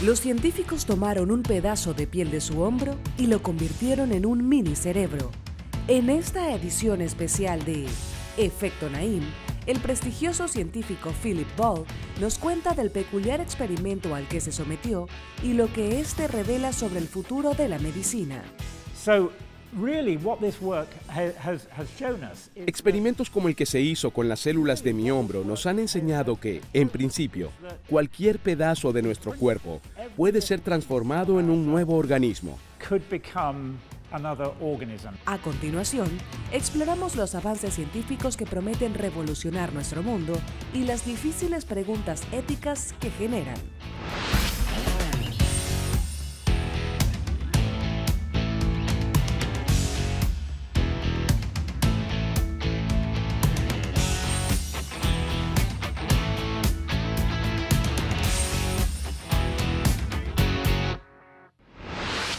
Los científicos tomaron un pedazo de piel de su hombro y lo convirtieron en un mini cerebro. En esta edición especial de Efecto Naim, el prestigioso científico Philip Ball nos cuenta del peculiar experimento al que se sometió y lo que éste revela sobre el futuro de la medicina. Experimentos como el que se hizo con las células de mi hombro nos han enseñado que, en principio, cualquier pedazo de nuestro cuerpo puede ser transformado en un nuevo organismo. A continuación, exploramos los avances científicos que prometen revolucionar nuestro mundo y las difíciles preguntas éticas que generan.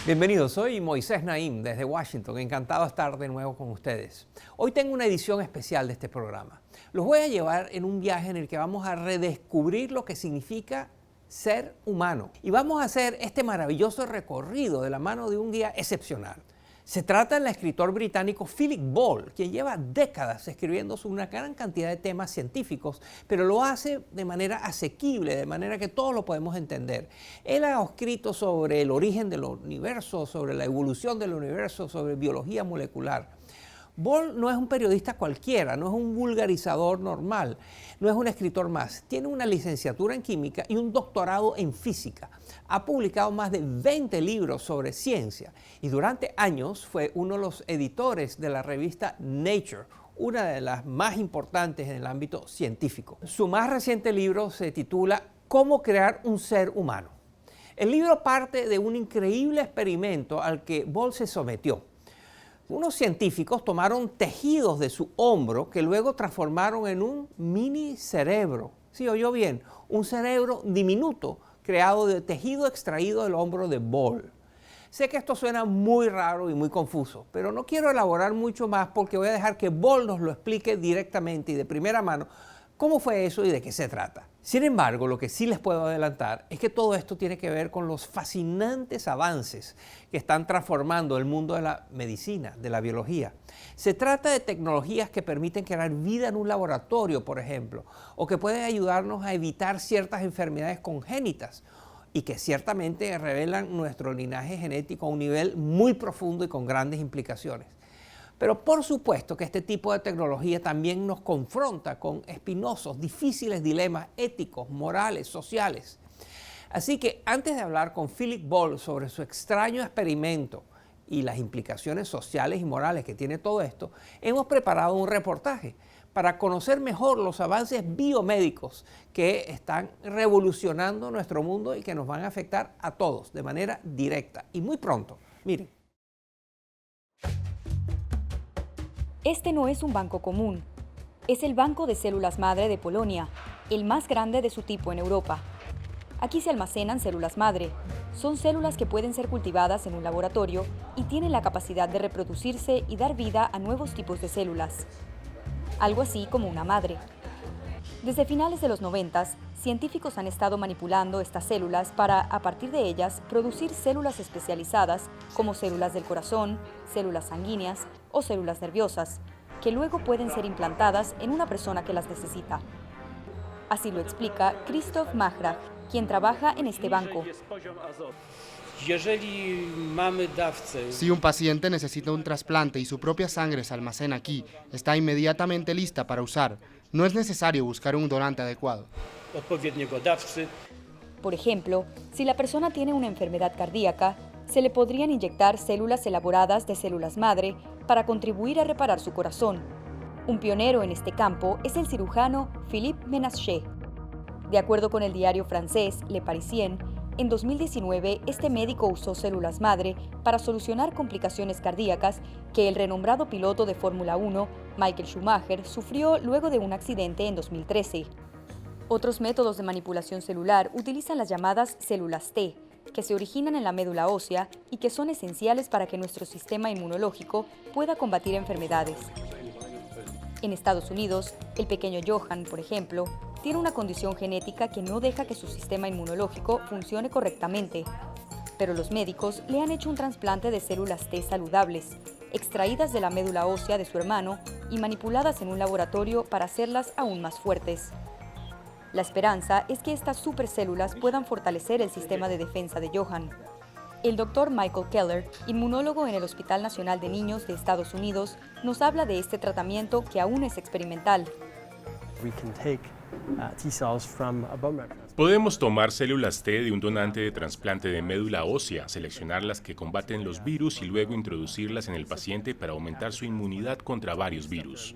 Bienvenidos, soy Moisés Naim desde Washington, encantado de estar de nuevo con ustedes. Hoy tengo una edición especial de este programa. Los voy a llevar en un viaje en el que vamos a redescubrir lo que significa ser humano. Y vamos a hacer este maravilloso recorrido de la mano de un guía excepcional. Se trata del escritor británico Philip Ball, quien lleva décadas escribiendo sobre una gran cantidad de temas científicos, pero lo hace de manera asequible, de manera que todos lo podemos entender. Él ha escrito sobre el origen del universo, sobre la evolución del universo, sobre biología molecular. Ball no es un periodista cualquiera, no es un vulgarizador normal, no es un escritor más. Tiene una licenciatura en química y un doctorado en física. Ha publicado más de 20 libros sobre ciencia y durante años fue uno de los editores de la revista Nature, una de las más importantes en el ámbito científico. Su más reciente libro se titula ¿Cómo crear un ser humano? El libro parte de un increíble experimento al que Ball se sometió. Unos científicos tomaron tejidos de su hombro que luego transformaron en un mini cerebro. ¿Sí oyó bien? Un cerebro diminuto creado de tejido extraído del hombro de Ball. Sé que esto suena muy raro y muy confuso, pero no quiero elaborar mucho más porque voy a dejar que Ball nos lo explique directamente y de primera mano cómo fue eso y de qué se trata. Sin embargo, lo que sí les puedo adelantar es que todo esto tiene que ver con los fascinantes avances que están transformando el mundo de la medicina, de la biología. Se trata de tecnologías que permiten crear vida en un laboratorio, por ejemplo, o que pueden ayudarnos a evitar ciertas enfermedades congénitas y que ciertamente revelan nuestro linaje genético a un nivel muy profundo y con grandes implicaciones. Pero por supuesto que este tipo de tecnología también nos confronta con espinosos, difíciles dilemas éticos, morales, sociales. Así que antes de hablar con Philip Ball sobre su extraño experimento y las implicaciones sociales y morales que tiene todo esto, hemos preparado un reportaje para conocer mejor los avances biomédicos que están revolucionando nuestro mundo y que nos van a afectar a todos de manera directa y muy pronto. Miren. Este no es un banco común. Es el Banco de Células Madre de Polonia, el más grande de su tipo en Europa. Aquí se almacenan células madre. Son células que pueden ser cultivadas en un laboratorio y tienen la capacidad de reproducirse y dar vida a nuevos tipos de células. Algo así como una madre. Desde finales de los 90, científicos han estado manipulando estas células para, a partir de ellas, producir células especializadas como células del corazón, células sanguíneas o células nerviosas, que luego pueden ser implantadas en una persona que las necesita. Así lo explica Krzysztof Machrach, quien trabaja en este banco. Si un paciente necesita un trasplante y su propia sangre se almacena aquí, está inmediatamente lista para usar. No es necesario buscar un donante adecuado. Por ejemplo, si la persona tiene una enfermedad cardíaca, se le podrían inyectar células elaboradas de células madre para contribuir a reparar su corazón. Un pionero en este campo es el cirujano Philippe Ménacher. De acuerdo con el diario francés Le Parisien, en 2019 este médico usó células madre para solucionar complicaciones cardíacas que el renombrado piloto de Fórmula 1, Michael Schumacher, sufrió luego de un accidente en 2013. Otros métodos de manipulación celular utilizan las llamadas células T, que se originan en la médula ósea y que son esenciales para que nuestro sistema inmunológico pueda combatir enfermedades. En Estados Unidos, el pequeño Johan, por ejemplo, tiene una condición genética que no deja que su sistema inmunológico funcione correctamente. Pero los médicos le han hecho un trasplante de células T saludables, extraídas de la médula ósea de su hermano y manipuladas en un laboratorio para hacerlas aún más fuertes. La esperanza es que estas supercélulas puedan fortalecer el sistema de defensa de Johan. El doctor Michael Keller, inmunólogo en el Hospital Nacional de Niños de Estados Unidos, nos habla de este tratamiento que aún es experimental. Podemos tomar células T de un donante de trasplante de médula ósea, seleccionar las que combaten los virus y luego introducirlas en el paciente para aumentar su inmunidad contra varios virus.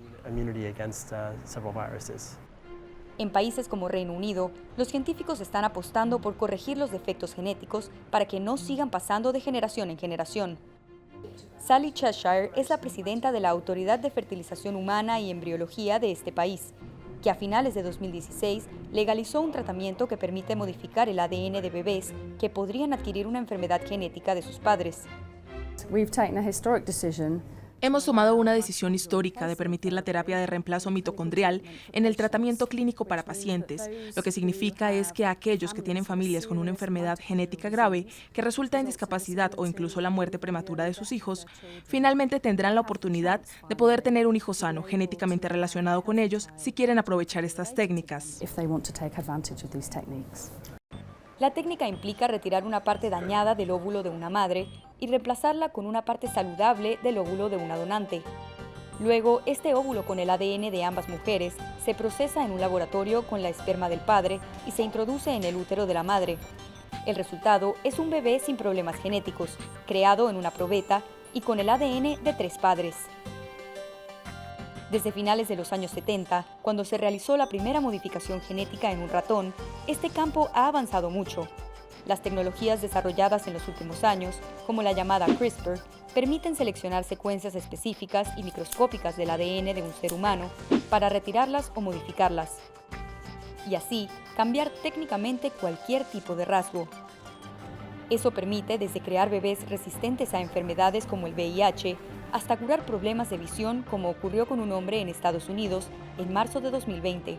En países como Reino Unido, los científicos están apostando por corregir los defectos genéticos para que no sigan pasando de generación en generación. Sally Cheshire es la presidenta de la Autoridad de Fertilización Humana y Embriología de este país, que a finales de 2016 legalizó un tratamiento que permite modificar el ADN de bebés que podrían adquirir una enfermedad genética de sus padres. Hemos tomado una decisión histórica de permitir la terapia de reemplazo mitocondrial en el tratamiento clínico para pacientes. Lo que significa es que aquellos que tienen familias con una enfermedad genética grave que resulta en discapacidad o incluso la muerte prematura de sus hijos, finalmente tendrán la oportunidad de poder tener un hijo sano, genéticamente relacionado con ellos, si quieren aprovechar estas técnicas. La técnica implica retirar una parte dañada del óvulo de una madre y reemplazarla con una parte saludable del óvulo de una donante. Luego, este óvulo con el ADN de ambas mujeres se procesa en un laboratorio con la esperma del padre y se introduce en el útero de la madre. El resultado es un bebé sin problemas genéticos, creado en una probeta y con el ADN de 3 padres. Desde finales de los años 70, cuando se realizó la primera modificación genética en un ratón, este campo ha avanzado mucho. Las tecnologías desarrolladas en los últimos años, como la llamada CRISPR, permiten seleccionar secuencias específicas y microscópicas del ADN de un ser humano para retirarlas o modificarlas, y así cambiar técnicamente cualquier tipo de rasgo. Eso permite desde crear bebés resistentes a enfermedades como el VIH, hasta curar problemas de visión, como ocurrió con un hombre en Estados Unidos en marzo de 2020.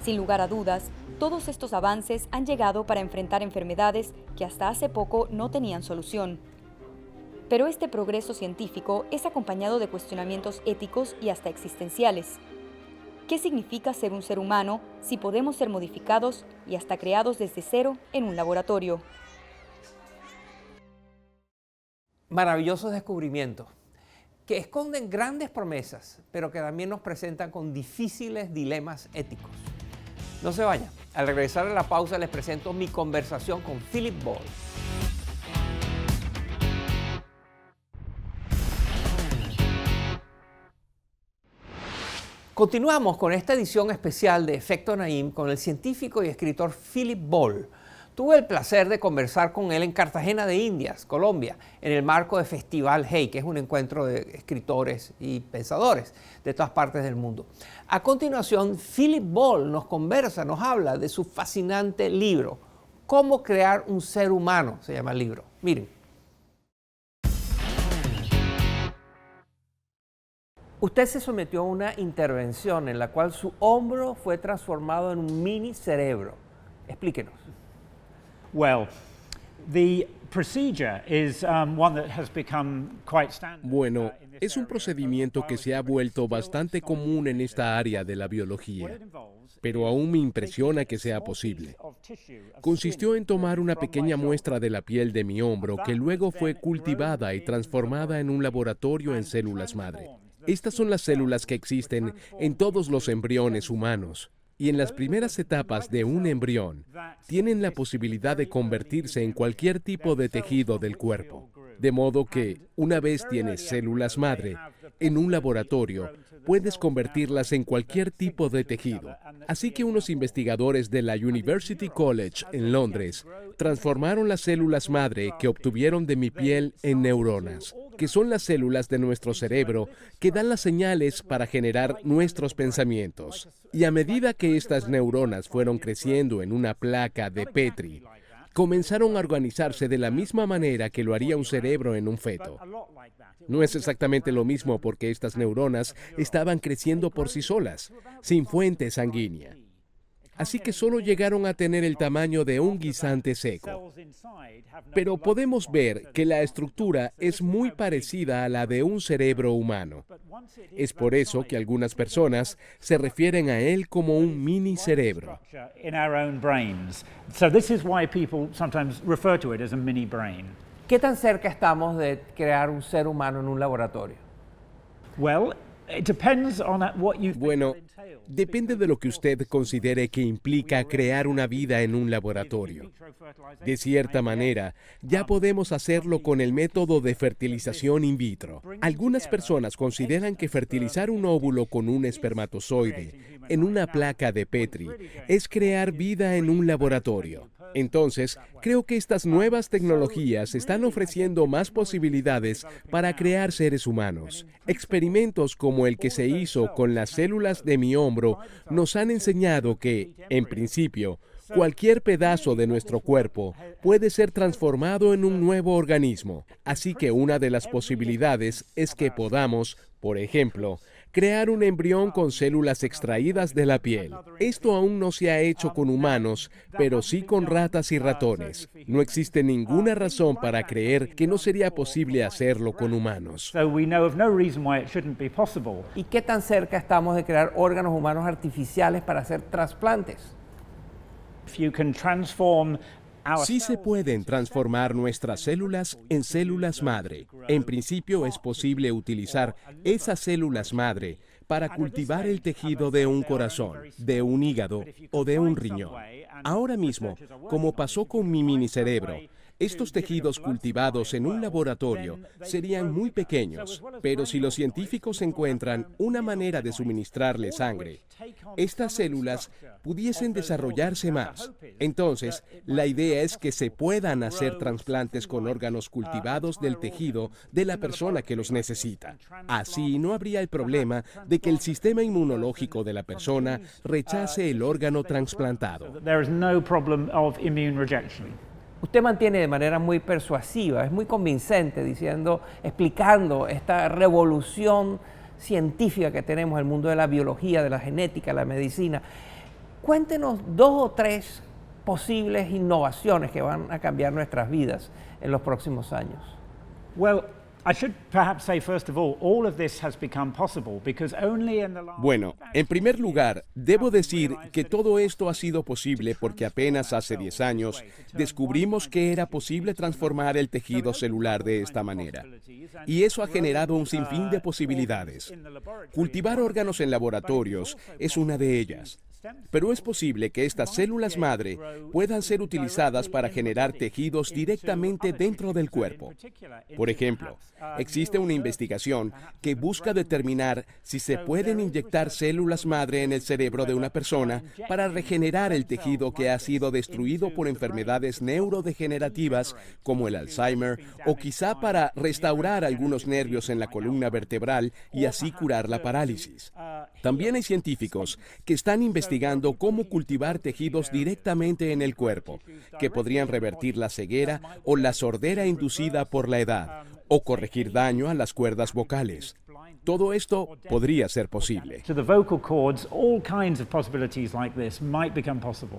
Sin lugar a dudas, todos estos avances han llegado para enfrentar enfermedades que hasta hace poco no tenían solución. Pero este progreso científico es acompañado de cuestionamientos éticos y hasta existenciales. ¿Qué significa ser un ser humano si podemos ser modificados y hasta creados desde cero en un laboratorio? Maravillosos descubrimientos que esconden grandes promesas, pero que también nos presentan con difíciles dilemas éticos. No se vayan. Al regresar a la pausa les presento mi conversación con Philip Ball. Continuamos con esta edición especial de Efecto Naim con el científico y escritor Philip Ball. Tuve el placer de conversar con él en Cartagena de Indias, Colombia, en el marco de Festival Hey, que es un encuentro de escritores y pensadores de todas partes del mundo. A continuación, Philip Ball nos habla de su fascinante libro, Cómo crear un ser humano, se llama el libro. Miren. Usted se sometió a una intervención en la cual su hombro fue transformado en un mini cerebro. Explíquenos. Well, the procedure is one that has become quite standard. Bueno, es un procedimiento que se ha vuelto bastante común en esta área de la biología, pero aún me impresiona que sea posible. Consistió en tomar una pequeña muestra de la piel de mi hombro que luego fue cultivada y transformada en un laboratorio en células madre. Estas son las células que existen en todos los embriones humanos. Y en las primeras etapas de un embrión, tienen la posibilidad de convertirse en cualquier tipo de tejido del cuerpo. De modo que, una vez tienes células madre, en un laboratorio, puedes convertirlas en cualquier tipo de tejido. Así que unos investigadores de la University College en Londres transformaron las células madre que obtuvieron de mi piel en neuronas, que son las células de nuestro cerebro que dan las señales para generar nuestros pensamientos. Y a medida que estas neuronas fueron creciendo en una placa de Petri, comenzaron a organizarse de la misma manera que lo haría un cerebro en un feto. No es exactamente lo mismo porque estas neuronas estaban creciendo por sí solas, sin fuente sanguínea. Así que solo llegaron a tener el tamaño de un guisante seco. Pero podemos ver que la estructura es muy parecida a la de un cerebro humano. Es por eso que algunas personas se refieren a él como un mini cerebro. ¿Qué tan cerca estamos de crear un ser humano en un laboratorio? Bueno, depende de lo que usted considere que implica crear una vida en un laboratorio. De cierta manera, ya podemos hacerlo con el método de fertilización in vitro. Algunas personas consideran que fertilizar un óvulo con un espermatozoide en una placa de Petri es crear vida en un laboratorio. Entonces, creo que estas nuevas tecnologías están ofreciendo más posibilidades para crear seres humanos. Experimentos como el que se hizo con las células de mi hombro nos han enseñado que, en principio, cualquier pedazo de nuestro cuerpo puede ser transformado en un nuevo organismo. Así que una de las posibilidades es que podamos, por ejemplo, crear un embrión con células extraídas de la piel. Esto aún no se ha hecho con humanos, pero sí con ratas y ratones. No existe ninguna razón para creer que no sería posible hacerlo con humanos. ¿Y qué tan cerca estamos de crear órganos humanos artificiales para hacer trasplantes? Sí se pueden transformar nuestras células en células madre. En principio es posible utilizar esas células madre para cultivar el tejido de un corazón, de un hígado o de un riñón. Ahora mismo, como pasó con mi minicerebro, estos tejidos cultivados en un laboratorio serían muy pequeños, pero si los científicos encuentran una manera de suministrarle sangre, estas células pudiesen desarrollarse más. Entonces, la idea es que se puedan hacer trasplantes con órganos cultivados del tejido de la persona que los necesita. Así no habría el problema de que el sistema inmunológico de la persona rechace el órgano trasplantado. Usted mantiene de manera muy persuasiva, es muy convincente explicando esta revolución científica que tenemos en el mundo de la biología, de la genética, de la medicina. Cuéntenos 2 o 3 posibles innovaciones que van a cambiar nuestras vidas en los próximos años. Bueno, en primer lugar, debo decir que todo esto ha sido posible porque apenas hace 10 años descubrimos que era posible transformar el tejido celular de esta manera. Y eso ha generado un sinfín de posibilidades. Cultivar órganos en laboratorios es una de ellas. Pero es posible que estas células madre puedan ser utilizadas para generar tejidos directamente dentro del cuerpo. Por ejemplo, existe una investigación que busca determinar si se pueden inyectar células madre en el cerebro de una persona para regenerar el tejido que ha sido destruido por enfermedades neurodegenerativas como el Alzheimer o quizá para restaurar algunos nervios en la columna vertebral y así curar la parálisis. También hay científicos que están investigando cómo cultivar tejidos directamente en el cuerpo, que podrían revertir la ceguera o la sordera inducida por la edad, o corregir daño a las cuerdas vocales. Todo esto podría ser posible.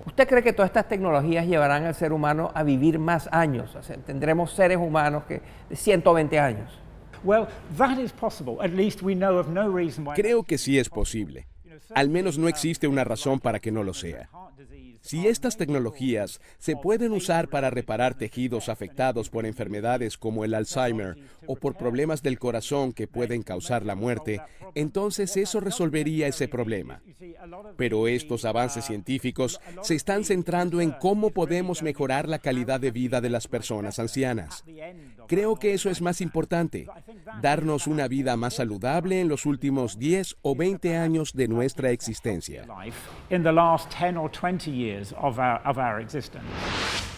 ¿Usted cree que todas estas tecnologías llevarán al ser humano a vivir más años? O sea, tendremos seres humanos de 120 años. Creo que sí es posible. Al menos no existe una razón para que no lo sea. Si estas tecnologías se pueden usar para reparar tejidos afectados por enfermedades como el Alzheimer o por problemas del corazón que pueden causar la muerte, entonces eso resolvería ese problema. Pero estos avances científicos se están centrando en cómo podemos mejorar la calidad de vida de las personas ancianas. Creo que eso es más importante, darnos una vida más saludable en los últimos 10 o 20 años de nuestra existencia.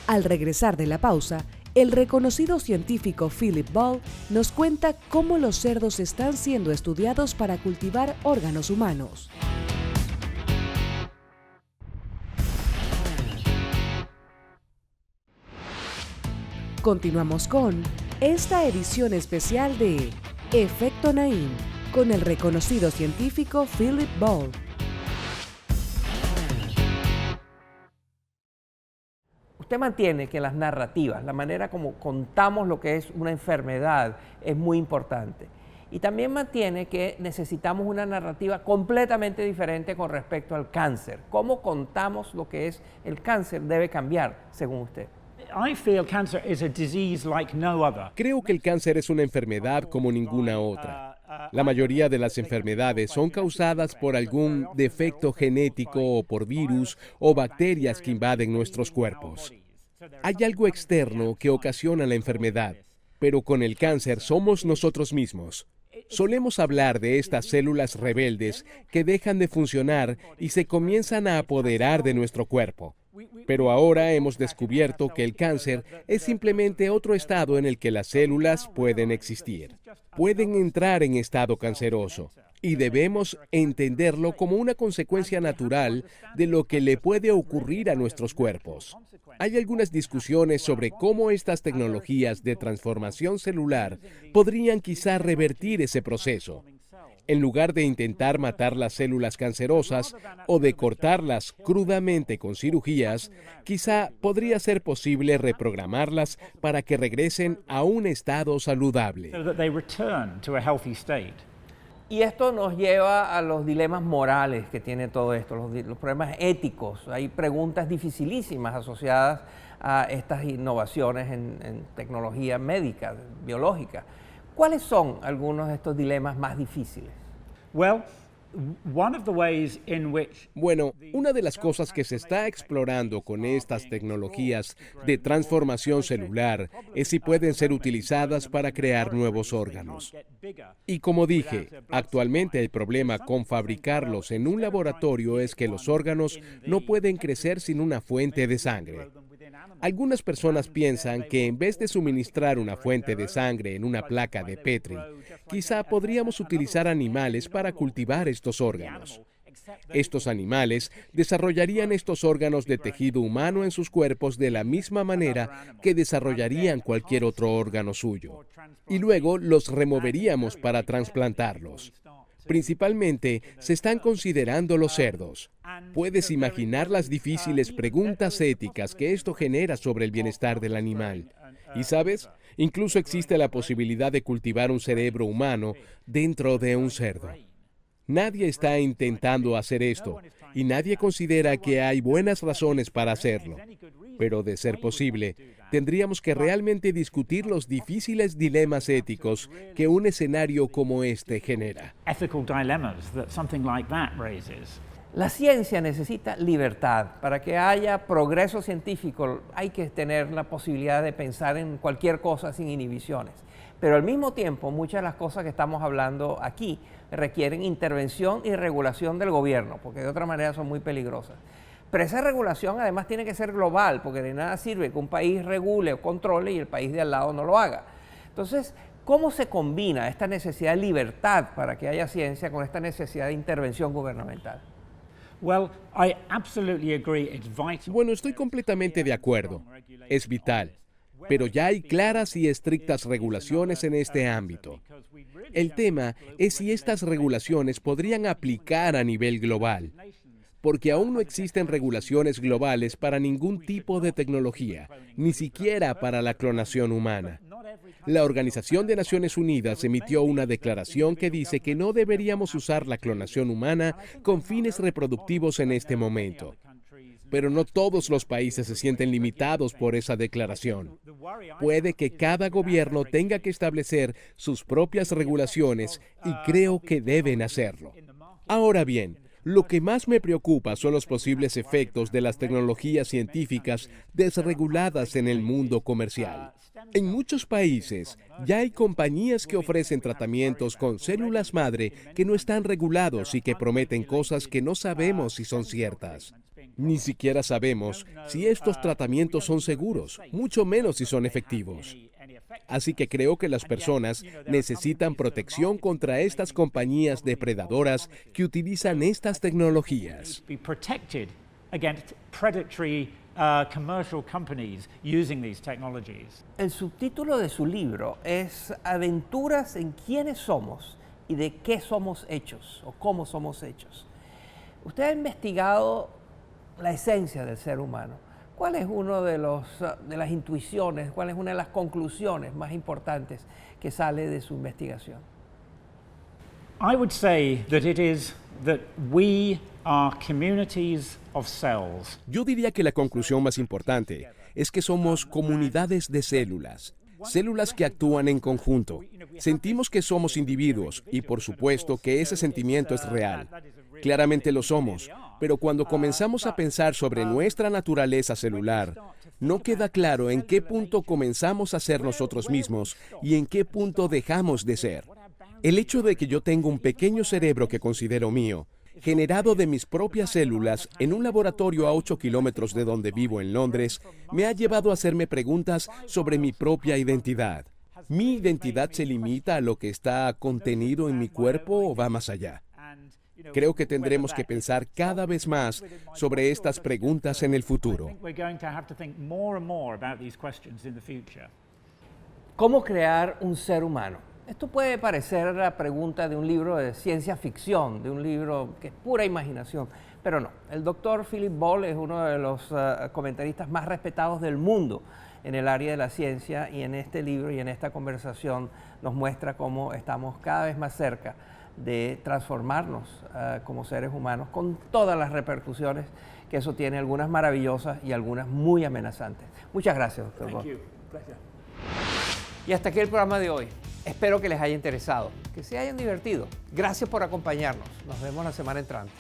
Al regresar de la pausa, el reconocido científico Philip Ball nos cuenta cómo los cerdos están siendo estudiados para cultivar órganos humanos. Continuamos con esta edición especial de Efecto Naim con el reconocido científico Philip Ball. Usted mantiene que las narrativas, la manera como contamos lo que es una enfermedad es muy importante. Y también mantiene que necesitamos una narrativa completamente diferente con respecto al cáncer. ¿Cómo contamos lo que es el cáncer debe cambiar, según usted? Creo que el cáncer es una enfermedad como ninguna otra. La mayoría de las enfermedades son causadas por algún defecto genético o por virus o bacterias que invaden nuestros cuerpos. Hay algo externo que ocasiona la enfermedad, pero con el cáncer somos nosotros mismos. Solemos hablar de estas células rebeldes que dejan de funcionar y se comienzan a apoderar de nuestro cuerpo. Pero ahora hemos descubierto que el cáncer es simplemente otro estado en el que las células pueden existir. Pueden entrar en estado canceroso y debemos entenderlo como una consecuencia natural de lo que le puede ocurrir a nuestros cuerpos. Hay algunas discusiones sobre cómo estas tecnologías de transformación celular podrían quizá revertir ese proceso. En lugar de intentar matar las células cancerosas o de cortarlas crudamente con cirugías, quizá podría ser posible reprogramarlas para que regresen a un estado saludable. Y esto nos lleva a los dilemas morales que tiene todo esto, los problemas éticos. Hay preguntas dificilísimas asociadas a estas innovaciones en tecnología médica, biológica. ¿Cuáles son algunos de estos dilemas más difíciles? Bueno, una de las cosas que se está explorando con estas tecnologías de transformación celular es si pueden ser utilizadas para crear nuevos órganos. Y como dije, actualmente el problema con fabricarlos en un laboratorio es que los órganos no pueden crecer sin una fuente de sangre. Algunas personas piensan que en vez de suministrar una fuente de sangre en una placa de Petri, quizá podríamos utilizar animales para cultivar estos órganos. Estos animales desarrollarían estos órganos de tejido humano en sus cuerpos de la misma manera que desarrollarían cualquier otro órgano suyo. Y luego los removeríamos para trasplantarlos. Principalmente se están considerando los cerdos. Puedes imaginar las difíciles preguntas éticas que esto genera sobre el bienestar del animal. Y ¿sabes? Incluso existe la posibilidad de cultivar un cerebro humano dentro de un cerdo. Nadie está intentando hacer esto y nadie considera que hay buenas razones para hacerlo. Pero de ser posible, tendríamos que realmente discutir los difíciles dilemas éticos que un escenario como este genera. La ciencia necesita libertad. Para que haya progreso científico hay que tener la posibilidad de pensar en cualquier cosa sin inhibiciones. Pero al mismo tiempo, muchas de las cosas que estamos hablando aquí requieren intervención y regulación del gobierno, porque de otra manera son muy peligrosas. Pero esa regulación además tiene que ser global, porque de nada sirve que un país regule o controle y el país de al lado no lo haga. Entonces, ¿cómo se combina esta necesidad de libertad para que haya ciencia con esta necesidad de intervención gubernamental? Bueno, estoy completamente de acuerdo. Es vital. Pero ya hay claras y estrictas regulaciones en este ámbito. El tema es si estas regulaciones podrían aplicar a nivel global, porque aún no existen regulaciones globales para ningún tipo de tecnología, ni siquiera para la clonación humana. La Organización de Naciones Unidas emitió una declaración que dice que no deberíamos usar la clonación humana con fines reproductivos en este momento. Pero no todos los países se sienten limitados por esa declaración. Puede que cada gobierno tenga que establecer sus propias regulaciones y creo que deben hacerlo. Ahora bien, lo que más me preocupa son los posibles efectos de las tecnologías científicas desreguladas en el mundo comercial. En muchos países ya hay compañías que ofrecen tratamientos con células madre que no están regulados y que prometen cosas que no sabemos si son ciertas. Ni siquiera sabemos si estos tratamientos son seguros, mucho menos si son efectivos. Así que creo que las personas necesitan protección contra estas compañías depredadoras que utilizan estas tecnologías. commercial companies using these technologies. El subtítulo de su libro es Aventuras en quiénes somos y de qué somos hechos o cómo somos hechos. Usted ha investigado la esencia del ser humano. ¿Cuál es uno de las intuiciones, cuál es una de las conclusiones más importantes que sale de su investigación? I would say that it is that we are communities of cells. Yo diría que la conclusión más importante es que somos comunidades de células, células que actúan en conjunto. Sentimos que somos individuos y por supuesto que ese sentimiento es real. Claramente lo somos, pero cuando comenzamos a pensar sobre nuestra naturaleza celular, no queda claro en qué punto comenzamos a ser nosotros mismos y en qué punto dejamos de ser. El hecho de que yo tengo un pequeño cerebro que considero mío, generado de mis propias células en un laboratorio a 8 kilómetros de donde vivo en Londres, me ha llevado a hacerme preguntas sobre mi propia identidad. ¿Mi identidad se limita a lo que está contenido en mi cuerpo o va más allá? Creo que tendremos que pensar cada vez más sobre estas preguntas en el futuro. ¿Cómo crear un ser humano? Esto puede parecer la pregunta de un libro de ciencia ficción, de un libro que es pura imaginación, pero no. El doctor Philip Ball es uno de los comentaristas más respetados del mundo en el área de la ciencia y en este libro y en esta conversación nos muestra cómo estamos cada vez más cerca de transformarnos como seres humanos con todas las repercusiones que eso tiene, algunas maravillosas y algunas muy amenazantes. Muchas gracias, doctor Ball. Y hasta aquí el programa de hoy. Espero que les haya interesado, que se hayan divertido. Gracias por acompañarnos. Nos vemos la semana entrante.